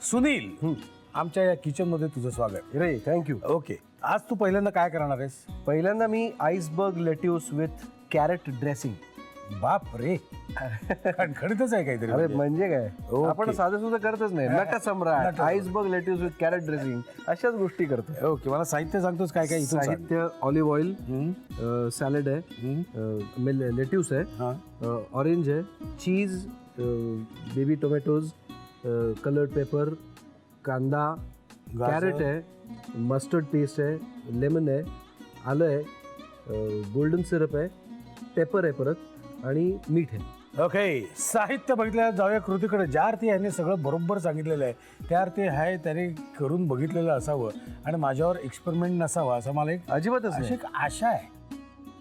सुनील, आमच्या या किचनमध्ये तुझं स्वागत. रे थँक्यू. ओके, आज तू पहिल्यांदा काय करणार आहेस? पहिल्यांदा मी iceberg lettuce with carrot dressing. बाप रे, खणखणीतच आहे काहीतरी. अरे म्हणजे काय, ओके. आपण साधं सुद्धा करतच नाही. Natsamrat, iceberg lettuce with carrot dressing अशाच गोष्टी करतो. ओके, मला साहित्य सांगतोस काय काय? इथून सांग. साहित्य ऑलिव्ह ऑइल, सॅलड आहे, लेट्यूस आहे, ऑरेंज आहे, चीज, बेबी टोमॅटोज, कलर्ड पेपर, कांदा, कॅरेट आहे, मस्टर्ड पेस्ट आहे, लेमन आहे, आलं आहे, गोल्डन सिरप आहे, पेपर आहे परत आणि मीठ आहे. ओके, साहित्य बघितलं. जाऊया कृतीकडे. ज्या अर्थी याने सगळं बरोबर सांगितलेलं आहे त्या अर्थी आहे त्याने करून बघितलेलं असावं आणि माझ्यावर एक्सपेरिमेंट नसावा असं मला एक अजिबातच अशी नाही. एक आशा आहे.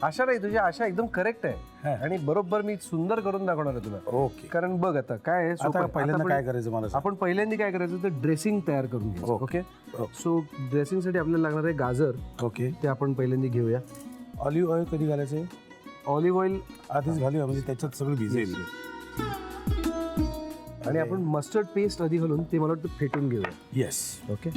आशा नाही, तुझी आशा एकदम करेक्ट आहे हा. आणि बरोबर मी सुंदर करून दाखवणार आहे तुला. ओके, कारण बघ आता काय आहे, सोपं आता आहे. पहिल्यांदा आता काय करायचं मला सांग. आपण पहिल्यांदा काय करायचं तर ड्रेसिंग तयार करून घ्यायचं. ओके. ओके, सो ड्रेसिंगसाठी आपल्याला लागणार आहे गाजर. ओके, ते आपण पहिल्यांदा घेऊया. ऑलिव्ह ऑइल कधी घालायचं? ऑलिव्ह ऑइल आधीच घालूया म्हणजे त्याच्यात सगळं भिजेल. आणि आपण मस्टर्ड पेस्ट आधी घालून ते मला वाटतं फेटून घेऊया. येस. ओके,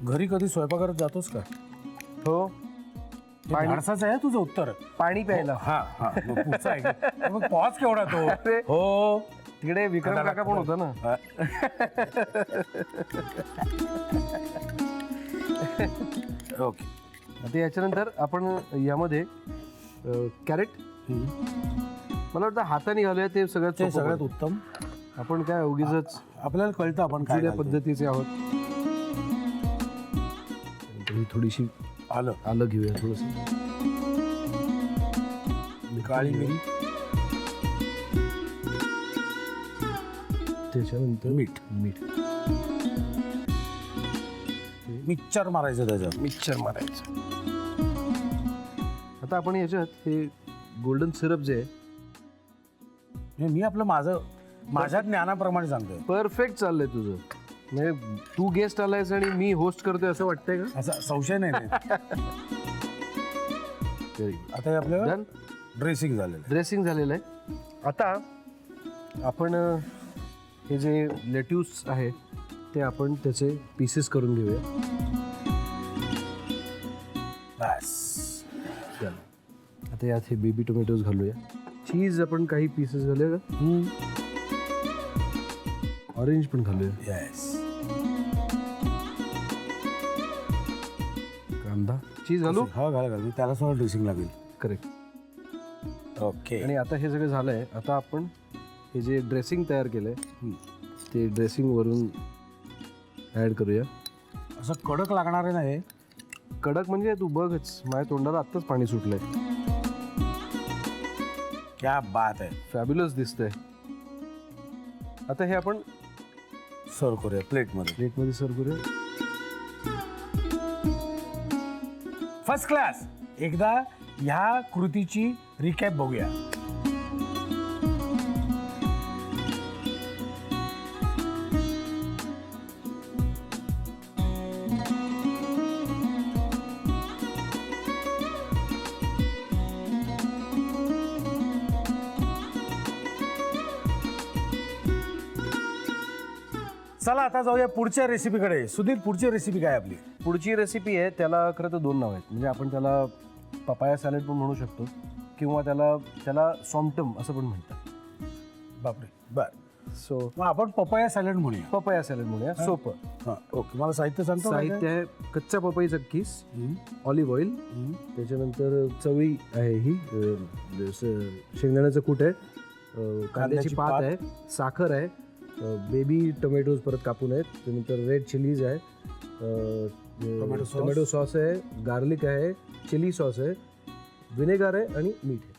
घरी कधी स्वयंपाकघरात जातोस का? हो, पाणी- माणसाचं आहे तुझं उत्तर. पाणी प्यायला. हा हा, मग पुढचं आहे का? मग पॉज केवढा तो? अरे. हो, तिकडे विक्रम काका पण होता ना. हा. ओके. आता याच्यानंतर आपण यामध्ये कॅरेट, मला वाटतं हाताने घालूया ते सगळ्यात ते सोपं सगळ्यात पडेल. उत्तम. आपण काय उगीच आपल्याला कळतं आपण काय जुन्या घालतोय. पद्धतीचे आहोत. ही थोडीशी आलं, आलं घेऊया थोडस. काळी मिरी, त्याच्यानंतर मीठ. मीठ मिक्सचर मारायचं त्याच्यात. मिक्सचर मारायचं. आता आपण याच्यात हे गोल्डन सिरप जे आहे, म्हणजे मी आपलं माझ्या ज्ञानाप्रमाणे सांगतोय. परफेक्ट चाललंय तुझं. म्हणजे तू गेस्ट आलायस आणि मी होस्ट करतोय असं वाटतंय का? असा संशय नाही. आता हे आपलं डन. ड्रेसिंग झालेलं आहे. ड्रेसिंग झालेलं आहे. आता आपण हे जे लेट्यूस आहे ते आपण त्याचे पीसेस करून घेऊया. बस. चला, आता यात हे बेबी टोमॅटोज घालूया. चीज आपण काही पीसेस घालूया का? ऑरेंज पण घालूया. येस. कांदा, चीज घालू. हा, घाला. त्याला सुद्धा ड्रेसिंग लागेल. करेक्ट. ओके. आणि आता हे सगळं झालंय. आता आपण हे जे ड्रेसिंग तयार केलंय ते ड्रेसिंग वरून ऍड करूया. असं कडक लागणार आहे ना हे? कडक म्हणजे तू बघच, माझ्या तोंडाला आत्ताच पाणी सुटलंय. क्या बात आहे. फॅब्युलस दिसतंय. आता हे आपण सर्व करूया प्लेटमध्ये. प्लेटमध्ये सर्व करूया. First class. एकदा ह्या कृतीची रिकॅप बघूया. चला आता जाऊया पुढच्या रेसिपीकडे. सुधीर, पुढची रेसिपी काय आपली? पुढची रेसिपी आहे, त्याला खरं तर 2 नाव आहेत. म्हणजे आपण त्याला पपाया सॅलड पण म्हणू शकतो किंवा त्याला सॉम्टम असं पण म्हणतात. बापरे. बर, सो मग आपण पपाया सॅलड म्हणूया. पपाया सॅलड म्हणूया, सोपं. हां, ओके. मला साहित्य सांगतो काय काय? साहित्य आहे कच्च्या पपईचा किस, ऑलिव्ह ऑइल, त्याच्यानंतर चवळी आहे, ही शेंगदाण्याचं कूट आहे, कांद्याची पात आहे, साखर आहे, बेबी टोमॅटोज परत कापून आहेत, त्यानंतर रेड चिलीज आहे, टोमॅटो सॉस आहे, गार्लिक आहे, चिली सॉस आहे, विनेगर आहे आणि मीठ आहे.